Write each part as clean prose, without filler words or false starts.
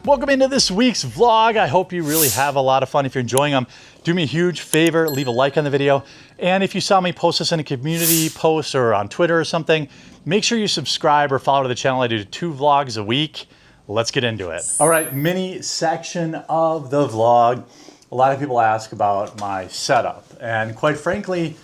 Welcome into this week's vlog. I hope you really have a lot of fun. If you're enjoying them, do me a huge favor, leave a like on the video. And if you saw me post this in a community post or on Twitter or something, make sure you subscribe or follow to the channel. I do 2 vlogs a week. Let's get into it. All right, mini section of the vlog. A lot of people ask about my setup. And quite frankly,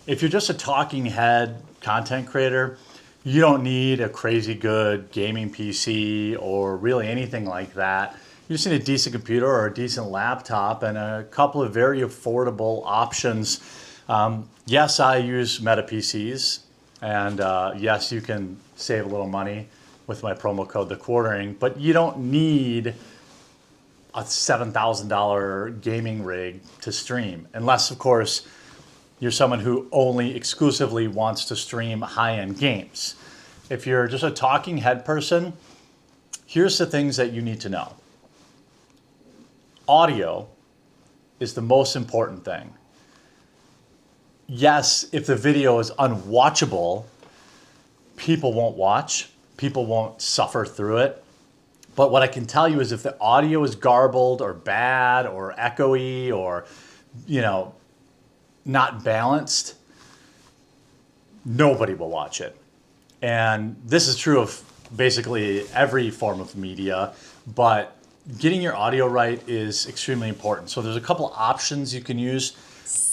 if you're just a talking head content creator, you don't need a crazy good gaming PC or really anything like that. You just need a decent computer or a decent laptop and a couple of very affordable options. Yes, I use Meta PCs, and yes, you can save a little money with my promo code The Quartering, but you don't need a $7,000 gaming rig to stream, unless, of course, you're someone who only exclusively wants to stream high-end games. If you're just a talking head person, here's the things that you need to know. Audio is the most important thing. Yes, if the video is unwatchable, people won't watch, people won't suffer through it. But what I can tell you is if the audio is garbled or bad or echoey or, not balanced, nobody will watch it. And this is true of basically every form of media, but getting your audio right is extremely important. So there's a couple options you can use.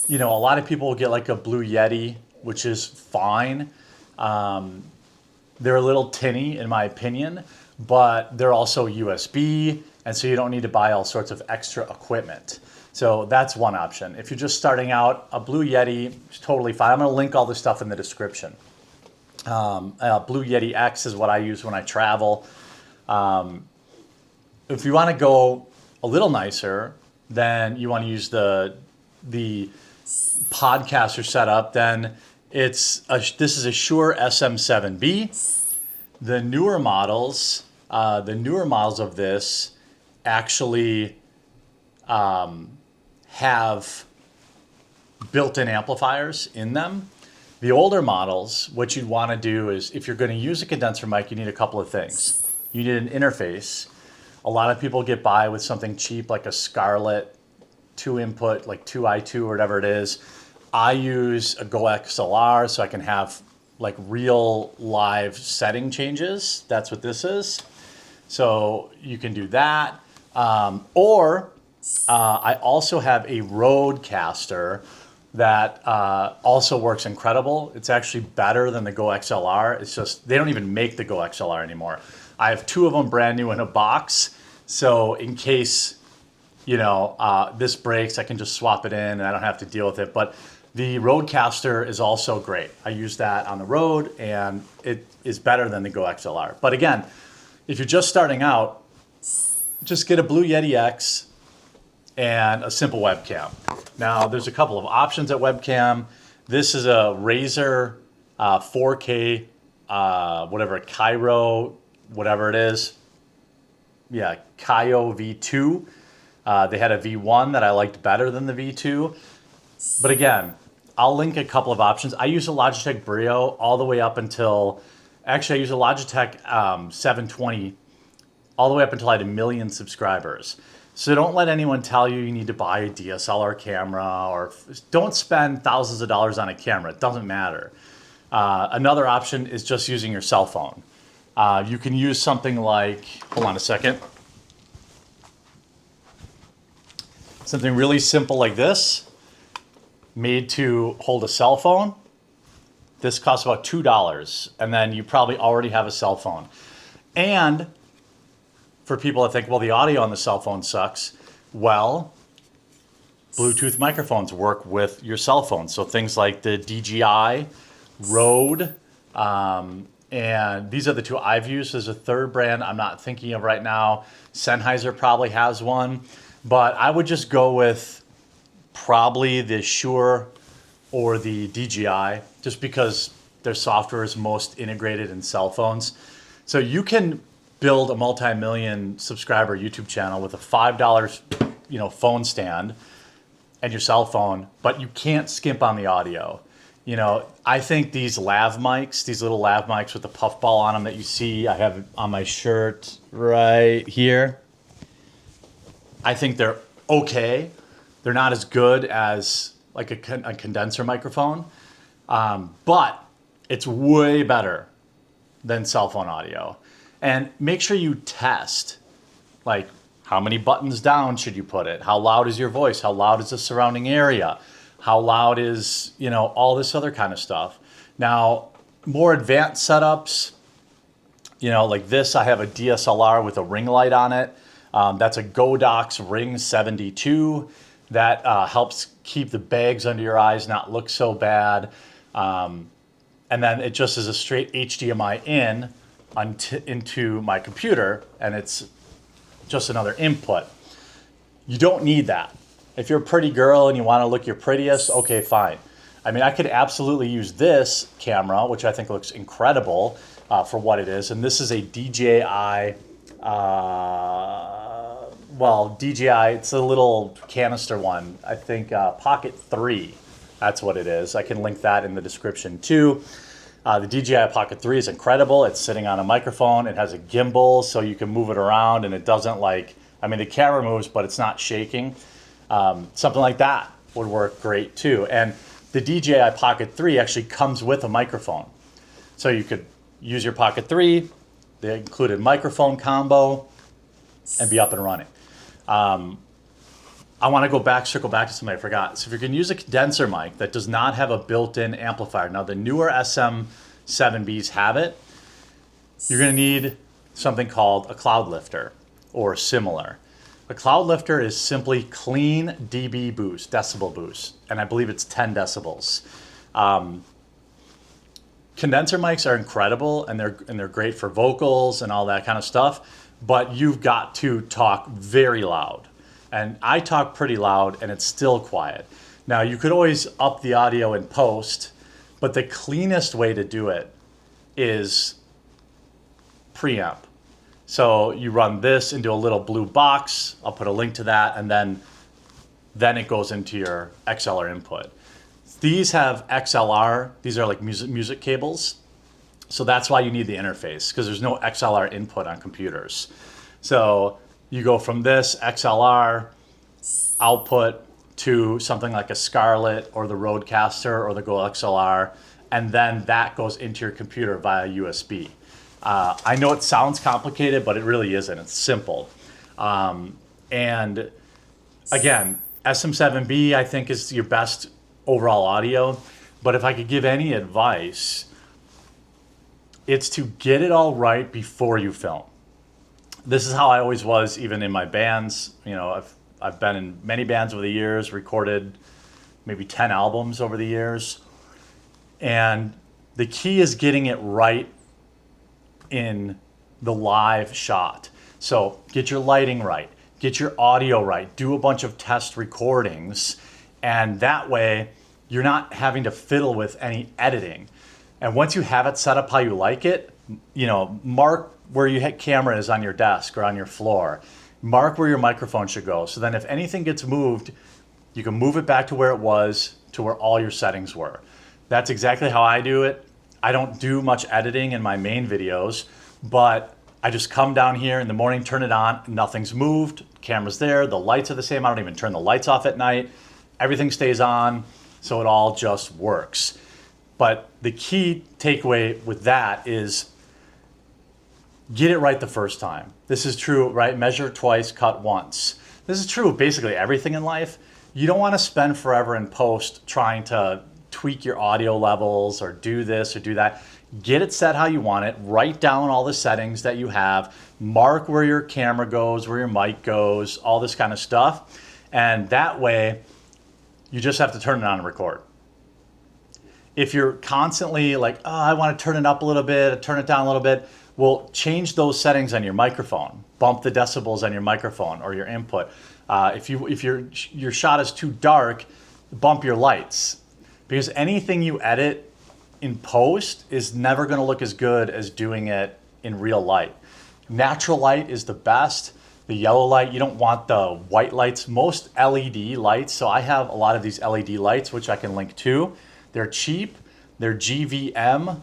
A lot of people will get like a Blue Yeti, which is fine. They're a little tinny in my opinion, but they're also USB, and so you don't need to buy all sorts of extra equipment. So that's one option. If you're just starting out, a Blue Yeti is totally fine. I'm going to link all this stuff in the description. Blue Yeti X is what I use when I travel. If you want to go a little nicer, then you want to use the podcaster setup. Then this is a Shure SM7B. The newer models of this actually have built-in amplifiers in them. The older models, what you'd want to do is, if you're going to use a condenser mic, you need a couple of things. You need an interface. A lot of people get by with something cheap like a Scarlett 2-input, like 2i2 or whatever it is. I use a Go XLR so I can have like real live setting changes. That's what this is. So you can do that. I also have a Rodecaster that also works incredible. It's actually better than the Go XLR. It's just, they don't even make the Go XLR anymore. I have 2 of them brand new in a box. So in case, this breaks, I can just swap it in and I don't have to deal with it. But the Rodecaster is also great. I use that on the road and it is better than the Go XLR. But again, if you're just starting out, just get a Blue Yeti X and a simple webcam. Now, there's a couple of options at webcam. This is a Razer 4K, Cairo, whatever it is. Yeah, Kaio V2. They had a V1 that I liked better than the V2. But again, I'll link a couple of options. I use a Logitech Brio all the way up until, actually I use a Logitech 720 all the way up until I had 1 million subscribers. So don't let anyone tell you need to buy a DSLR camera or don't spend thousands of dollars on a camera. It doesn't matter. Another option is just using your cell phone. You can use something like, hold on a second. Something really simple like this, made to hold a cell phone. This costs about $2, and then you probably already have a cell phone. And for people that think, well, the audio on the cell phone sucks. Well, Bluetooth microphones work with your cell phone. So things like the DJI, Rode, and these are the 2 I've used. There's a third brand I'm not thinking of right now. Sennheiser probably has one. But I would just go with probably the Shure or the DJI, just because their software is most integrated in cell phones. So you can build a multi-million subscriber YouTube channel with a $5, phone stand and your cell phone, but you can't skimp on the audio. I think these lav mics, these little lav mics with the puffball on them that you see, I have on my shirt right here. I think they're okay. They're not as good as like a condenser microphone, but it's way better than cell phone audio. And make sure you test, like, how many buttons down should you put it? How loud is your voice? How loud is the surrounding area? How loud is, you know, all this other kind of stuff. Now, more advanced setups, you know, like this, I have a DSLR with a ring light on it. That's a Godox Ring 72. That helps keep the bags under your eyes not look so bad. And then it just is a straight HDMI in into my computer, and it's just another input. You don't need that. If you're a pretty girl and you want to look your prettiest, okay, fine. I mean, I could absolutely use this camera, which I think looks incredible for what it is. And this is a DJI, DJI, it's a little canister one. I think Pocket 3, that's what it is. I can link that in the description too. The DJI Pocket 3 is incredible. It's sitting on a microphone. It has a gimbal, so you can move it around, and it doesn't the camera moves, but it's not shaking. Something like that would work great too. And the DJI Pocket 3 actually comes with a microphone. So you could use your Pocket 3, the included microphone combo, and be up and running. I want to circle back to something I forgot. So if you can use a condenser mic that does not have a built-in amplifier, now the newer SM7Bs have it, you're going to need something called a cloud lifter or similar. A cloud lifter is simply clean dB boost, decibel boost, and I believe it's 10 decibels. Condenser mics are incredible, and they're great for vocals and all that kind of stuff, but you've got to talk very loud. And I talk pretty loud, and it's still quiet. Now, you could always up the audio in post, but the cleanest way to do it is preamp. So you run this into a little blue box. I'll put a link to that, and then it goes into your XLR input. These have XLR. These are like music cables. So that's why you need the interface, because there's no XLR input on computers. So you go from this XLR output to something like a Scarlett or the Rodecaster or the Go XLR, and then that goes into your computer via USB. I know it sounds complicated, but it really isn't. It's simple. And again, SM7B I think is your best overall audio, but if I could give any advice, it's to get it all right before you film. This is how I always was, even in my bands. You know, I've been in many bands over the years, recorded maybe 10 albums over the years. And the key is getting it right in the live shot. So get your lighting right, get your audio right, do a bunch of test recordings, and that way you're not having to fiddle with any editing. And once you have it set up how you like it, you know, mark where your camera is on your desk or on your floor. Mark where your microphone should go. So then if anything gets moved, you can move it back to where it was, to where all your settings were. That's exactly how I do it. I don't do much editing in my main videos, but I just come down here in the morning, turn it on, nothing's moved, camera's there, the lights are the same. I don't even turn the lights off at night. Everything stays on, so it all just works. But the key takeaway with that is get it right the first time. This is true, right? Measure twice, cut once. This is true of basically everything in life. You don't want to spend forever in post trying to tweak your audio levels or do this or do that. Get it set how you want it. Write down all the settings that you have. Mark where your camera goes, where your mic goes, all this kind of stuff. And that way, you just have to turn it on and record. If you're constantly like, oh, I want to turn it up a little bit, turn it down a little bit, well, change those settings on your microphone. Bump the decibels on your microphone or your input. If your shot is too dark, bump your lights. Because anything you edit in post is never going to look as good as doing it in real light. Natural light is the best. The yellow light, you don't want the white lights. Most LED lights, so I have a lot of these LED lights, which I can link to. They're cheap. They're GVM.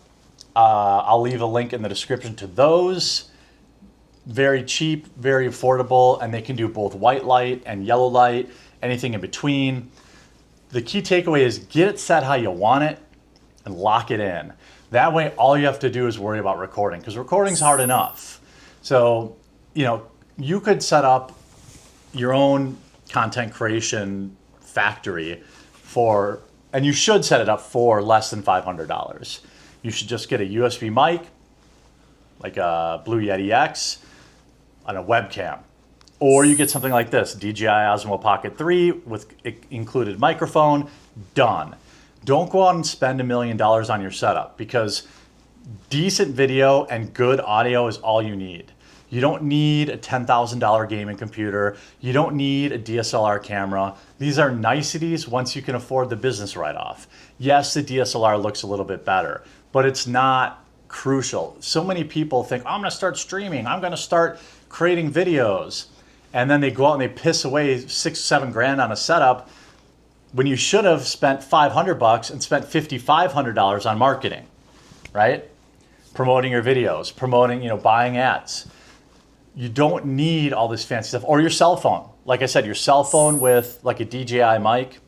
I'll leave a link in the description to those. very cheap, very affordable, and they can do both white light and yellow light, anything in between. The key takeaway is get it set how you want it and lock it in. That way, all you have to do is worry about recording, because recording's hard enough. So, you could set up your own content creation factory and you should set it up for less than $500. You should just get a USB mic, like a Blue Yeti X, and a webcam. Or you get something like this, DJI Osmo Pocket 3 with included microphone, done. Don't go out and spend $1 million on your setup, because decent video and good audio is all you need. You don't need a $10,000 gaming computer. You don't need a DSLR camera. These are niceties once you can afford the business write-off. Yes, the DSLR looks a little bit better, but it's not crucial. So many people think, I'm gonna start streaming, I'm gonna start creating videos. And then they go out and they piss away $6-7 grand on a setup when you should have spent $500 and spent $5,500 on marketing, right? Promoting your videos, buying ads. You don't need all this fancy stuff. Or your cell phone. Like I said, your cell phone with like a DJI mic,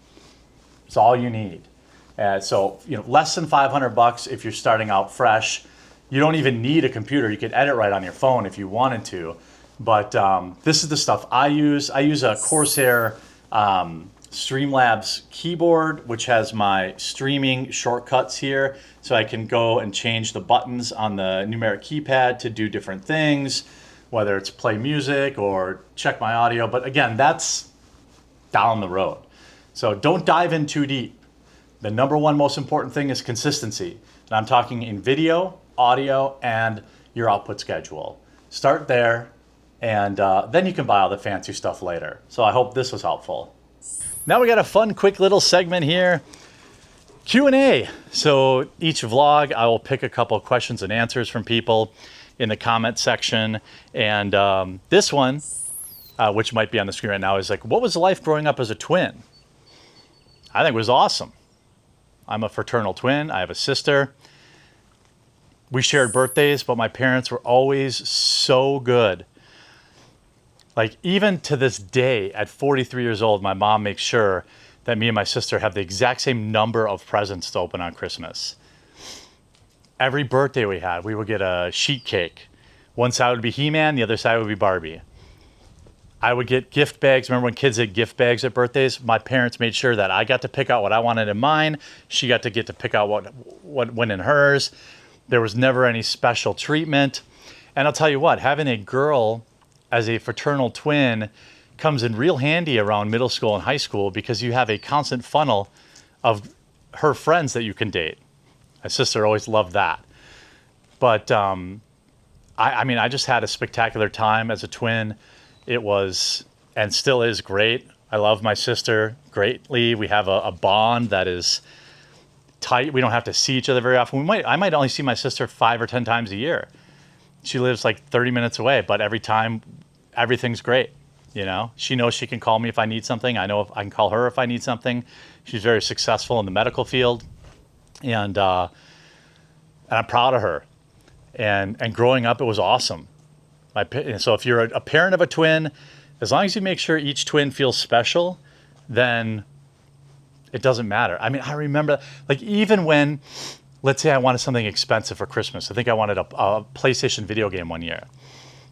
it's all you need. So less than $500 if you're starting out fresh. You don't even need a computer. You could edit right on your phone if you wanted to. But this is the stuff I use. I use a Corsair Streamlabs keyboard, which has my streaming shortcuts here. So I can go and change the buttons on the numeric keypad to do different things, whether it's play music or check my audio. But again, that's down the road. So don't dive in too deep. The number one most important thing is consistency. And I'm talking in video, audio, and your output schedule. Start there, and then you can buy all the fancy stuff later. So I hope this was helpful. Now we got a fun, quick little segment here. Q&A. So each vlog, I will pick a couple of questions and answers from people in the comment section. And this one, which might be on the screen right now, is like, what was life growing up as a twin? I think it was awesome. I'm a fraternal twin. I have a sister. We shared birthdays, but my parents were always so good. Like, even to this day, at 43 years old, my mom makes sure that me and my sister have the exact same number of presents to open on Christmas. Every birthday we had, we would get a sheet cake. One side would be He-Man, the other side would be Barbie. I would get gift bags. Remember when kids had gift bags at birthdays? My parents made sure that I got to pick out what I wanted in mine. She got to pick out what went in hers. There was never any special treatment. And I'll tell you what, having a girl as a fraternal twin comes in real handy around middle school and high school, because you have a constant funnel of her friends that you can date. My sister always loved that. But I just had a spectacular time as a twin. It was, and still is, great. I love my sister greatly. We have a bond that is tight. We don't have to see each other very often. I might only see my sister 5 or 10 times a year. She lives like 30 minutes away, but every time, everything's great. She knows she can call me if I need something. I know if I can call her if I need something. She's very successful in the medical field, and I'm proud of her. And growing up, it was awesome. So if you're a parent of a twin, as long as you make sure each twin feels special, then it doesn't matter. I mean, I remember, like, even when, let's say I wanted something expensive for Christmas. I think I wanted a PlayStation video game one year.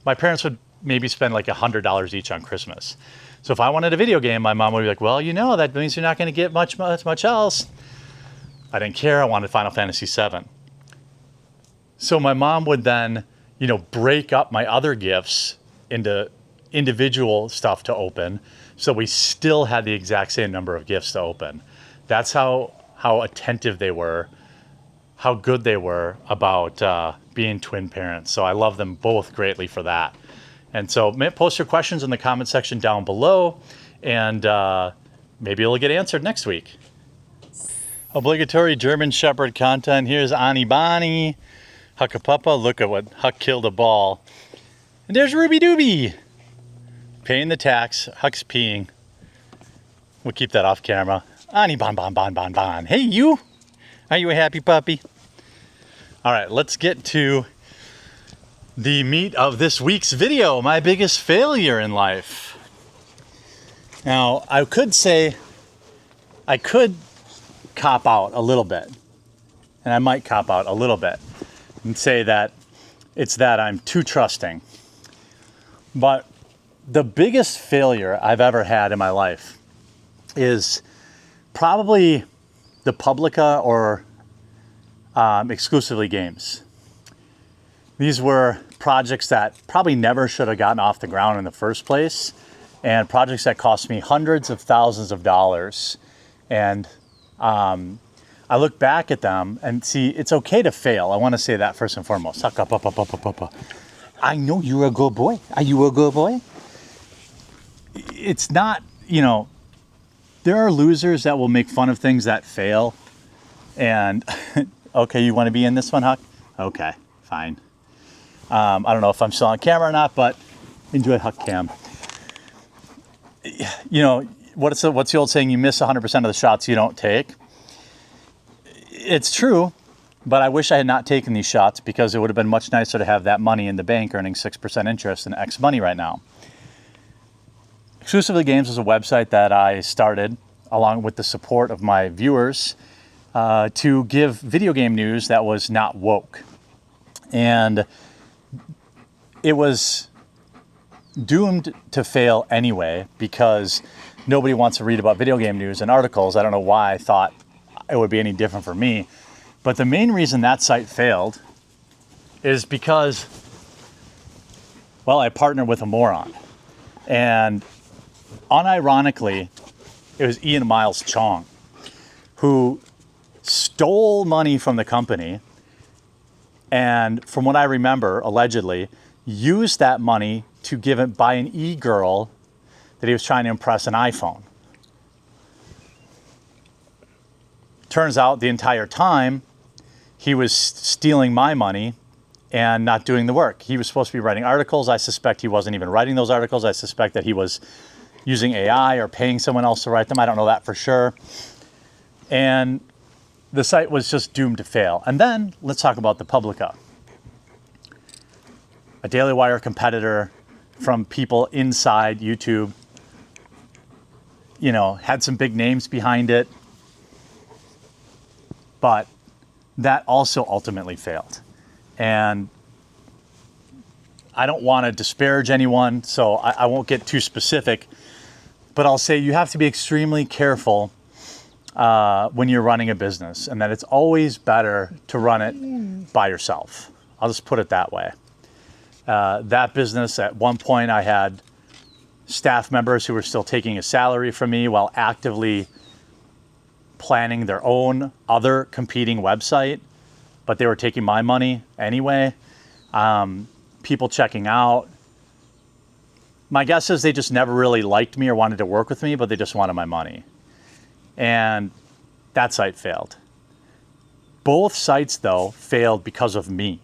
My parents would maybe spend like $100 each on Christmas. So if I wanted a video game, my mom would be like, well, that means you're not going to get much else. I didn't care. I wanted Final Fantasy VII. So my mom would then, break up my other gifts into individual stuff to open, so we still had the exact same number of gifts to open. That's how attentive they were, how good they were about being twin parents. So I love them both greatly for that. And so post your questions in the comment section down below, and maybe it'll get answered next week. Obligatory German Shepherd content. Here's Ani Bonnie. Huckapuppa, look at what Huck killed a ball. And there's Ruby Dooby. Paying the tax. Huck's peeing. We'll keep that off camera. Ani bon bon bon bon bon. Hey, you. Are you a happy puppy? All right, let's get to the meat of this week's video, my biggest failure in life. Now, I could cop out a little bit, and I might cop out a little bit and say that it's that I'm too trusting. But the biggest failure I've ever had in my life is probably the Publica or exclusively games. These were projects that probably never should have gotten off the ground in the first place, and projects that cost me hundreds of thousands of dollars. And I look back at them and see it's okay to fail. I want to say that first and foremost. I know you're a good boy. Are you a good boy? It's not, there are losers that will make fun of things that fail. And okay, you want to be in this one, Huck? Okay, fine. I don't know if I'm still on camera or not, but enjoy Huck Cam. What's the old saying? You miss 100% of the shots you don't take. It's true, but I wish I had not taken these shots because it would have been much nicer to have that money in the bank earning 6% interest in X money right now. Exclusively Games is a website that I started along with the support of my viewers to give video game news that was not woke. And it was doomed to fail anyway because nobody wants to read about video game news and articles. I don't know why I thought it would be any different for me. But the main reason that site failed is because, well, I partnered with a moron. And unironically, it was Ian Miles Chong who stole money from the company and, from what I remember, allegedly, used that money to buy an e-girl that he was trying to impress an iPhone. Turns out the entire time he was stealing my money and not doing the work. He was supposed to be writing articles. I suspect he wasn't even writing those articles. I suspect that he was using AI or paying someone else to write them. I don't know that for sure. And the site was just doomed to fail. And then let's talk about the Publica. A Daily Wire competitor from people inside YouTube, had some big names behind it. But that also ultimately failed. And I don't want to disparage anyone, so I won't get too specific. But I'll say you have to be extremely careful when you're running a business, and that it's always better to run it by yourself. I'll just put it that way. That business, at one point, I had staff members who were still taking a salary from me while actively planning their own other competing website, but they were taking my money anyway. People checking out. My guess is they just never really liked me or wanted to work with me, but they just wanted my money. And that site failed. Both sites, though, failed because of me.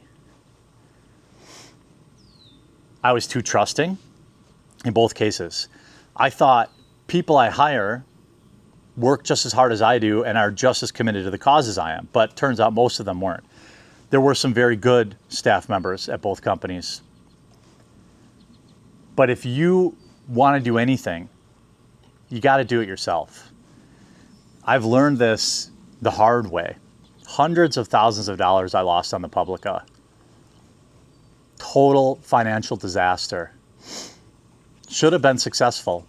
I was too trusting in both cases. I thought people I hire work just as hard as I do and are just as committed to the cause as I am. But turns out most of them weren't. There were some very good staff members at both companies. But if you want to do anything, you got to do it yourself. I've learned this the hard way. Hundreds of thousands of dollars I lost on the Publica. Total financial disaster. Should have been successful.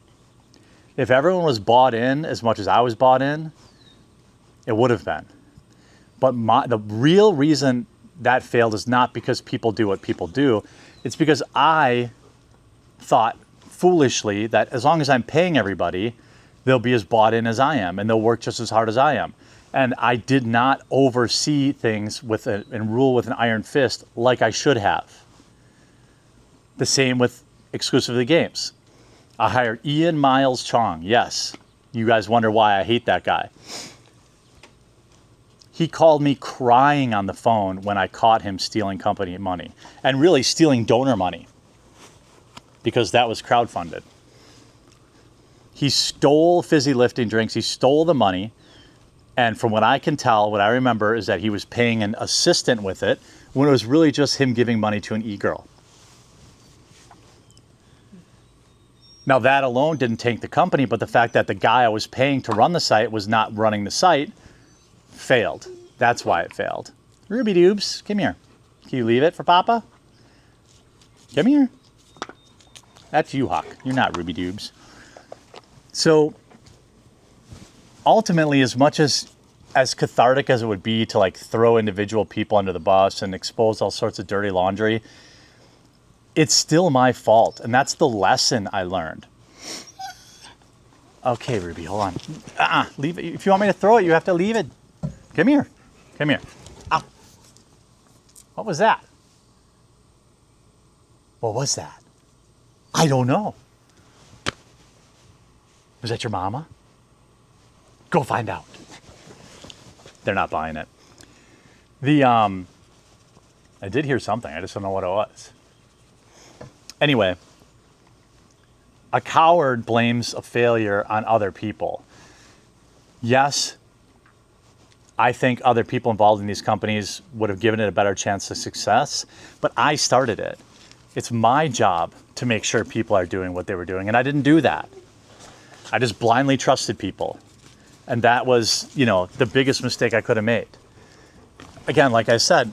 If everyone was bought in as much as I was bought in, it would have been. But the real reason that failed is not because people do what people do. It's because I thought foolishly that as long as I'm paying everybody, they'll be as bought in as I am and they'll work just as hard as I am. And I did not oversee things and rule with an iron fist like I should have. The same with Exclusively Games. I hired Ian Miles Chong. Yes, you guys wonder why I hate that guy. He called me crying on the phone when I caught him stealing company money, and really stealing donor money, because that was crowdfunded. He stole fizzy lifting drinks. He stole the money. And from what I can tell, what I remember is that he was paying an assistant with it when it was really just him giving money to an e-girl. Now that alone didn't tank the company, but the fact that the guy I was paying to run the site was not running the site failed. That's why it failed. Ruby Doobs, come here. Can you leave it for Papa? Come here. That's you, Huck. You're not Ruby Doobs. So ultimately, as much as cathartic as it would be to like throw individual people under the bus and expose all sorts of dirty laundry, it's still my fault. And that's the lesson I learned. Okay, Ruby, hold on. Leave it. If you want me to throw it, you have to leave it. Come here. Come here. Ow. What was that? What was that? I don't know. Was that your mama? Go find out. They're not buying it. I did hear something. I just don't know what it was. Anyway, a coward blames a failure on other people. Yes, I think other people involved in these companies would have given it a better chance of success, but I started it. It's my job to make sure people are doing what they were doing, and I didn't do that. I just blindly trusted people. And that was, the biggest mistake I could have made. Again, like I said,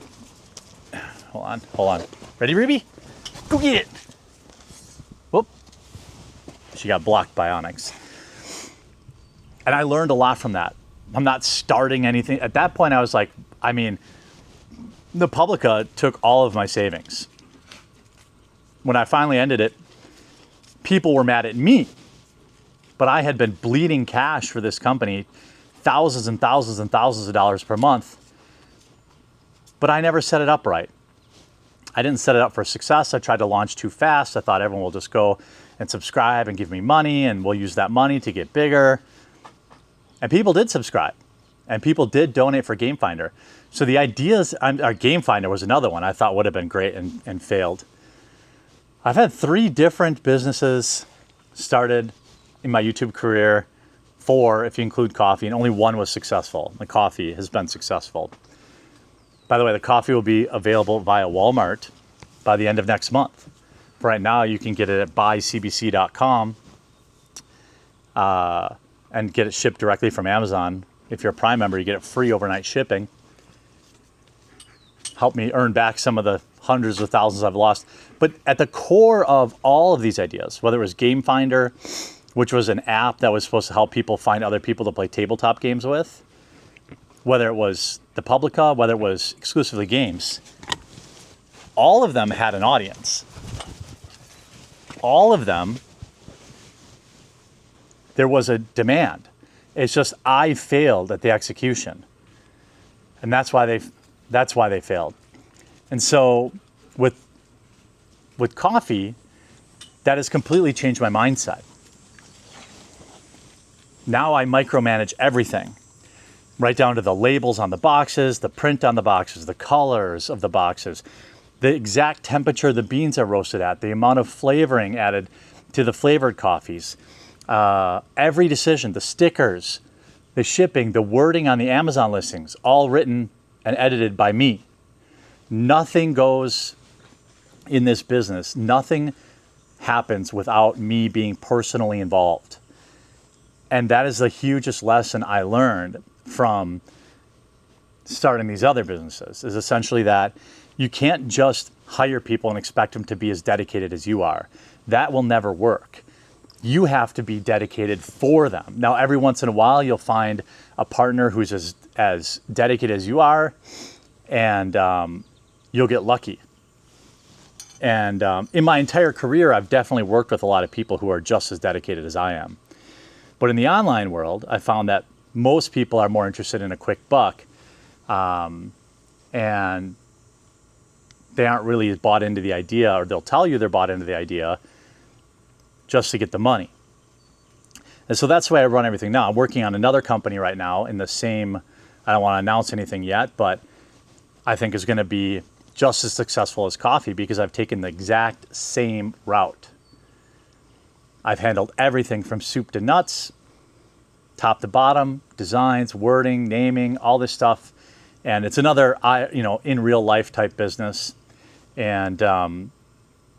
hold on. Ready, Ruby? Go get it. Whoop. She got blocked by Onyx. And I learned a lot from that. I'm not starting anything. At that point, I was like, the Publica took all of my savings. When I finally ended it, people were mad at me. But I had been bleeding cash for this company, thousands and thousands and thousands of dollars per month. But I never set it up right. I didn't set it up for success. I tried to launch too fast. I thought everyone will just go and subscribe and give me money, and we'll use that money to get bigger. And people did subscribe, and people did donate for Game Finder. So the ideas, our Game Finder was another one I thought would have been great and failed. I've had 3 different businesses started in my YouTube career, 4 if you include coffee, and only 1 was successful. The coffee has been successful. By the way, the coffee will be available via Walmart by the end of next month. For right now, you can get it at buycbc.com and get it shipped directly from Amazon. If you're a Prime member, you get it free overnight shipping. Help me earn back some of the hundreds of thousands I've lost. But at the core of all of these ideas, whether it was Game Finder, which was an app that was supposed to help people find other people to play tabletop games with, whether it was the Publica, whether it was exclusively games, all of them had an audience. All of them, there was a demand. It's just I failed at the execution. And that's why they failed. And so with coffee, that has completely changed my mindset. Now I micromanage everything, right down to the labels on the boxes, the print on the boxes, the colors of the boxes, the exact temperature the beans are roasted at, the amount of flavoring added to the flavored coffees, every decision, the stickers, the shipping, the wording on the Amazon listings, all written and edited by me. Nothing goes in this business. Nothing happens without me being personally involved. And that is the hugest lesson I learned from starting these other businesses, is essentially that you can't just hire people and expect them to be as dedicated as you are. That will never work. You have to be dedicated for them. Now, every once in a while, you'll find a partner who's as dedicated as you are, and you'll get lucky. And in my entire career, I've definitely worked with a lot of people who are just as dedicated as I am. But in the online world, I found that most people are more interested in a quick buck, and they aren't really bought into the idea, or they'll tell you they're bought into the idea just to get the money. And so that's the way I run everything now. I'm working on another company right now in the same, I don't want to announce anything yet, but I think is going to be just as successful as coffee because I've taken the exact same route. I've handled everything from soup to nuts, top to bottom, designs, wording, naming, all this stuff. And it's another, in real life type business. And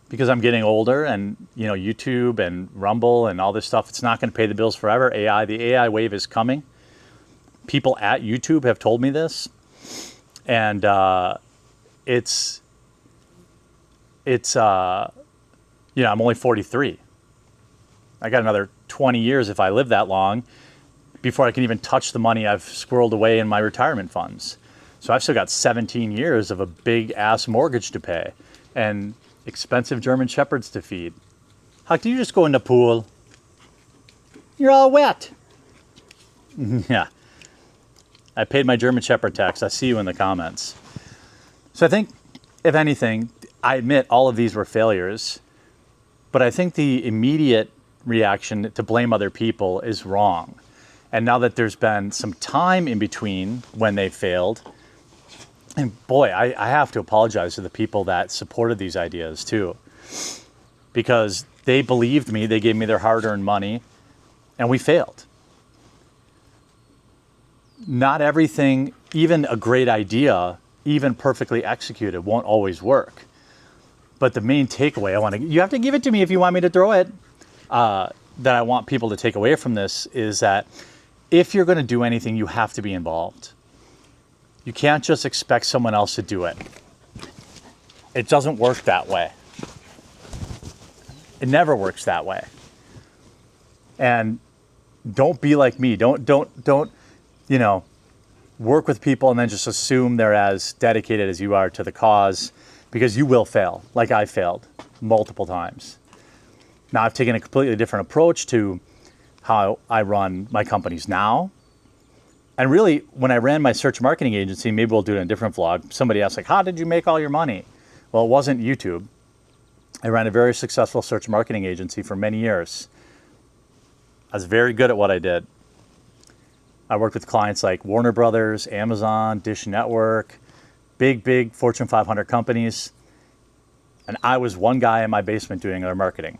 because I'm getting older, and YouTube and Rumble and all this stuff, it's not going to pay the bills forever. The AI wave is coming. People at YouTube have told me this, and it's I'm only 43. I got another 20 years if I live that long before I can even touch the money I've squirreled away in my retirement funds. So I've still got 17 years of a big ass mortgage to pay and expensive German Shepherds to feed. Huck, do you just go in the pool? You're all wet. Yeah. I paid my German Shepherd tax. I see you in the comments. So I think, if anything, I admit all of these were failures, but I think the immediate reaction to blame other people is wrong. And now that there's been some time in between when they failed, and boy, I have to apologize to the people that supported these ideas too, because they believed me, they gave me their hard-earned money, and we failed. Not everything, even a great idea, even perfectly executed, won't always work. But the main takeaway you have to give it to me if you want me to throw it, that I want people to take away from this is that if you're going to do anything, you have to be involved. You can't just expect someone else to do it. It doesn't work that way. It never works that way. And don't be like me. Don't work with people and then just assume they're as dedicated as you are to the cause, because you will fail, like I failed multiple times. Now I've taken a completely different approach to how I run my companies now. And really, when I ran my search marketing agency, maybe we'll do it in a different vlog, somebody asked, like, how did you make all your money? Well, it wasn't YouTube. I ran a very successful search marketing agency for many years. I was very good at what I did. I worked with clients like Warner Brothers, Amazon, Dish Network, big Fortune 500 companies. And I was one guy in my basement doing their marketing.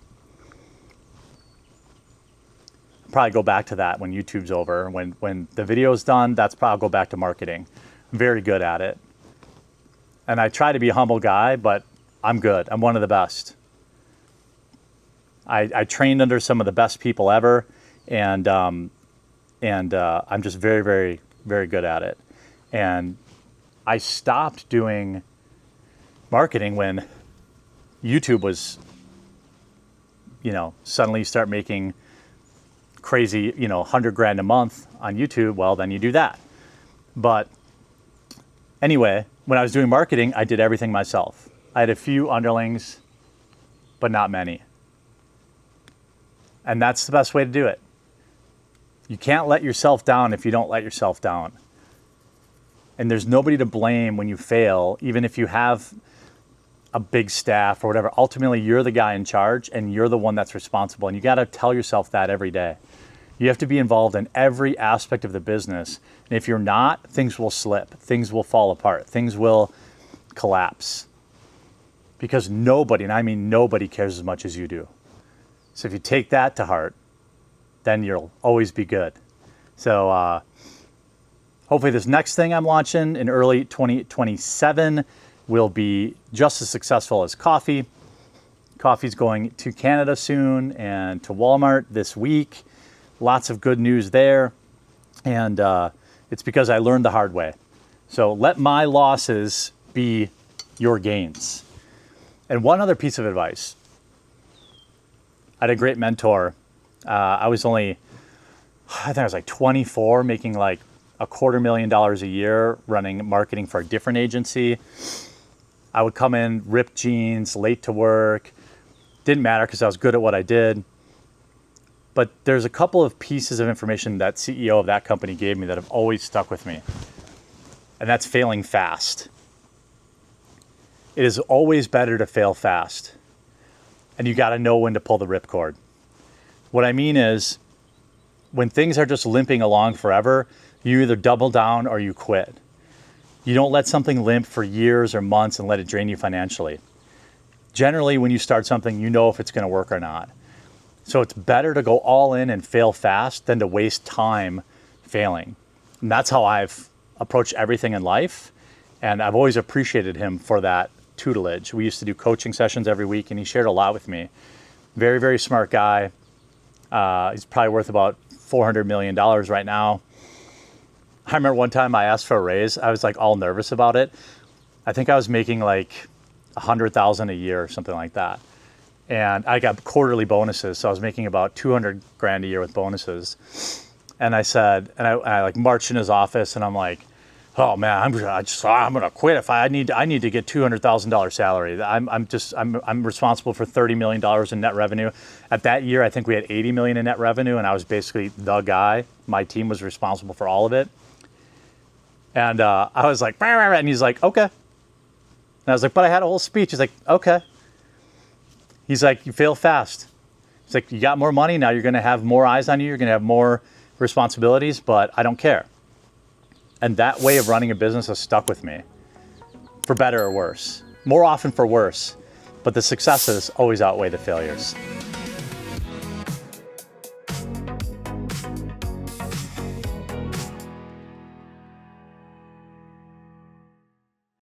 Probably go back to that when YouTube's over. When the video's done, that's probably I'll go back to marketing. I'm very good at it. And I try to be a humble guy, but I'm good. I'm one of the best. I trained under some of the best people ever, and I'm just very good at it. And I stopped doing marketing when YouTube was, suddenly you start making crazy, $100,000 a month on YouTube. Well, then you do that. But anyway, when I was doing marketing, I did everything myself. I had a few underlings, but not many. And that's the best way to do it. You can't let yourself down if you don't let yourself down. And there's nobody to blame when you fail, even if you have a big staff or whatever. Ultimately, you're the guy in charge and you're the one that's responsible. And you got to tell yourself that every day. You have to be involved in every aspect of the business. And if you're not, things will slip. Things will fall apart. Things will collapse. Because nobody, and I mean nobody, cares as much as you do. So if you take that to heart, then you'll always be good. So hopefully this next thing I'm launching in early 2027 will be just as successful as coffee. Coffee's going to Canada soon and to Walmart this week. Lots of good news there. And it's because I learned the hard way. So let my losses be your gains. And one other piece of advice. I had a great mentor. I think I was like 24, making like $250,000 a year running marketing for a different agency. I would come in, ripped jeans, late to work. Didn't matter because I was good at what I did. But there's a couple of pieces of information that CEO of that company gave me that have always stuck with me. And that's failing fast. It is always better to fail fast. And you got to know when to pull the ripcord. What I mean is, when things are just limping along forever, you either double down or you quit. You don't let something limp for years or months and let it drain you financially. Generally, when you start something, you know if it's going to work or not. So it's better to go all in and fail fast than to waste time failing. And that's how I've approached everything in life. And I've always appreciated him for that tutelage. We used to do coaching sessions every week, and he shared a lot with me. Very, very smart guy. He's probably worth about $400 million right now. I remember one time I asked for a raise. I was like all nervous about it. I think I was making like $100,000 a year or something like that. And I got quarterly bonuses. So I was making about 200 grand a year with bonuses. And I said, and I like marched in his office, and I'm like, oh man, I'm gonna quit if I need to get $200,000 salary. I'm responsible for $30 million in net revenue. At that year, I think we had 80 million in net revenue, and I was basically the guy. My team was responsible for all of it. And I was like, and he's like, okay. And I was like, but I had a whole speech. He's like, okay. He's like, you fail fast. He's like, you got more money now. You're gonna have more eyes on you. You're gonna have more responsibilities, but I don't care. And that way of running a business has stuck with me, for better or worse. More often for worse, but the successes always outweigh the failures.